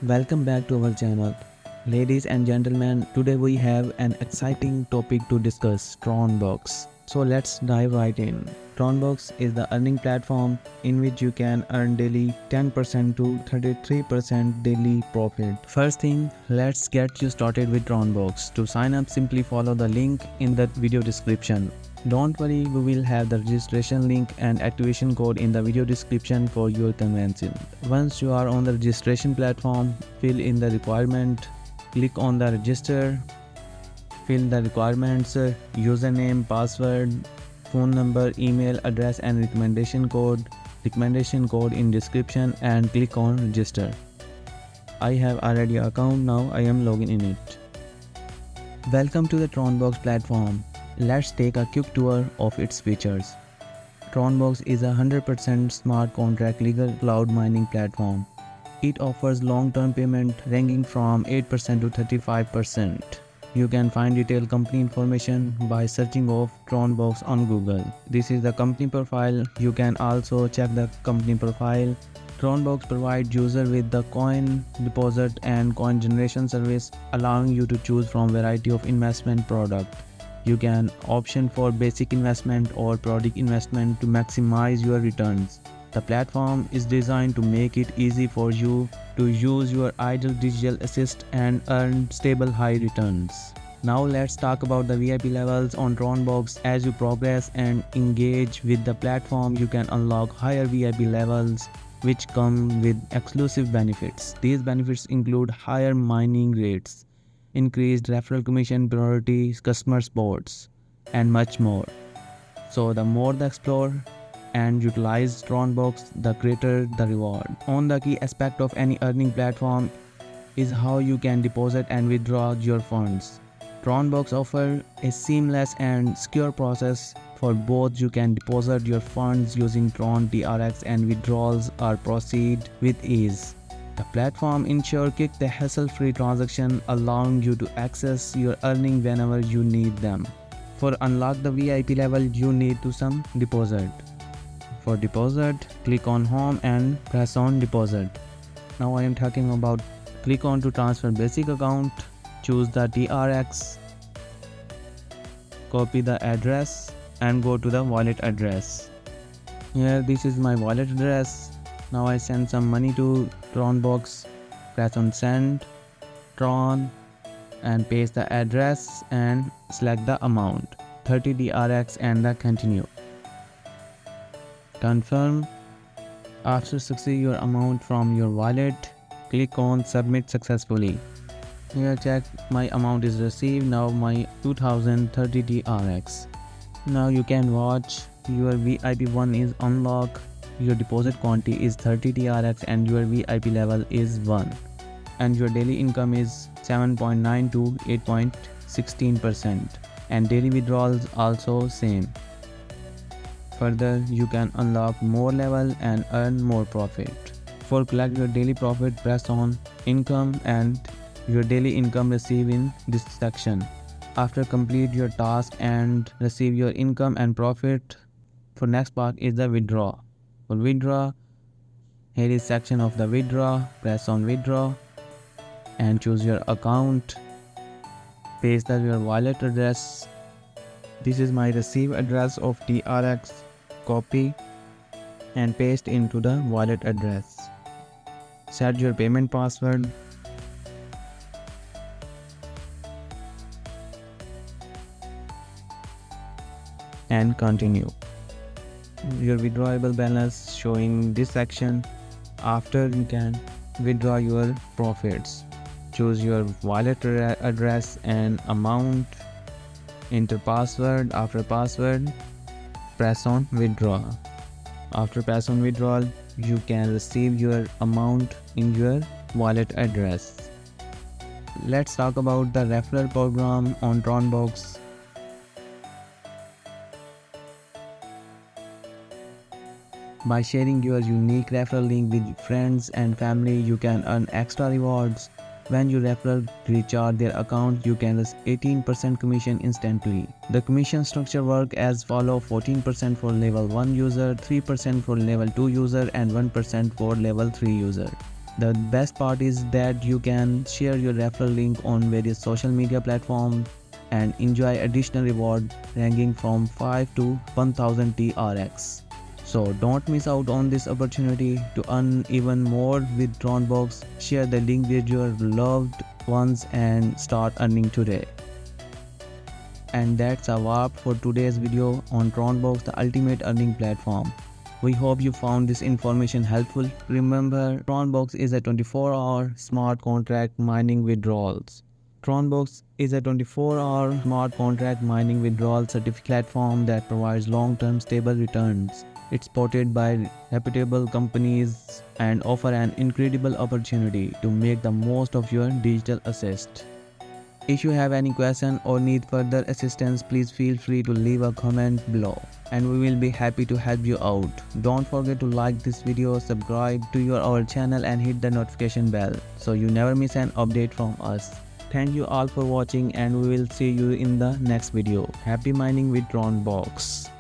Welcome back to our channel. Ladies and gentlemen, today we have an exciting topic to discuss, TRON BOX. So let's dive right in. TRON BOX is the earning platform in which you can earn daily 10% to 33% daily profit. First thing, let's get you started with TRON BOX. To sign up, simply follow the link in the video description. Don't worry, we will have the registration link and activation code in the video description for your convenience. Once you are on the registration platform, fill in the requirement, click on the register, fill the requirements, username, password, phone number, email address and recommendation code in description, and click on register. I have already an account, now I am logging in it. Welcome to the TRONBOX platform. Let's take a quick tour of its features. TRONBOX is a 100% smart contract legal cloud mining platform. It offers long-term payment ranging from 8% to 35%. You can find detailed company information by searching of TRONBOX on Google. This is the company profile. You can also check the company profile. TRONBOX provides users with the coin deposit and coin generation service, allowing you to choose from a variety of investment products. You can option for basic investment or product investment to maximize your returns. The platform is designed to make it easy for you to use your idle digital assets and earn stable high returns. Now let's talk about the VIP levels on TRONBOX. As you progress and engage with the platform, you can unlock higher VIP levels which come with exclusive benefits. These benefits include higher mining rates, increased referral commission, priority customer supports, and much more. So the more the explore and utilize TRONBOX, the greater the reward. On the key aspect of any earning platform is how you can deposit and withdraw your funds. TRONBOX offers a seamless and secure process for both. You can deposit your funds using TRON TRX and withdrawals or proceed with ease. The platform ensures quick the hassle-free transaction, allowing you to access your earnings whenever you need them. For unlock the VIP level, you need to some deposit. For deposit, click on home and press on deposit. Now I am talking about click on to transfer basic account, choose the TRX, copy the address and go to the wallet address. Here this is my wallet address. Now I send some money to TRONBOX, press on send, TRON, and paste the address and select the amount, 30 TRX, and the continue. Confirm. After succeed your amount from your wallet, click on submit successfully. Here check my amount is received. Now my 2030 TRX. Now you can watch your VIP 1 is unlocked. Your deposit quantity is 30 TRX and your VIP level is 1. And your daily income is 7.9 to 8.16%. And daily withdrawals also same. Further, you can unlock more level and earn more profit. For collect your daily profit, press on income and your daily income receive in this section. After complete your task and receive your income and profit, for next part is the withdraw. For withdraw, here is section of the withdraw. Press on withdraw and choose your account. Paste your wallet address. This is my receive address of TRX. Copy and paste into the wallet address. Set your payment password. And continue. Your withdrawable balance showing this section. After you can withdraw your profits. Choose your wallet address and amount. Enter password. After password, press on withdraw. After press on withdrawal, you can receive your amount in your wallet address. Let's talk about the referral program on TRONBOX. By sharing your unique referral link with friends and family, you can earn extra rewards. When you refer recharge their account, you can receive 18% commission instantly. The commission structure works as follows: 14% for level 1 user, 3% for level 2 user, and 1% for level 3 user. The best part is that you can share your referral link on various social media platforms and enjoy additional reward ranging from 5 to 1000 TRX. So don't miss out on this opportunity to earn even more with TRONBOX. Share the link with your loved ones and start earning today. And that's a wrap for today's video on TRONBOX, the ultimate earning platform. We hope you found this information helpful. Remember, TRONBOX is a 24-hour smart contract mining withdrawals. TRONBOX is a 24-hour smart contract mining withdrawal certificate platform that provides long-term stable returns. It's supported by reputable companies and offer an incredible opportunity to make the most of your digital assets. If you have any question or need further assistance, please feel free to leave a comment below and we will be happy to help you out. Don't forget to like this video, subscribe to our channel and hit the notification bell so you never miss an update from us. Thank you all for watching and we will see you in the next video. Happy mining with TRONBOX.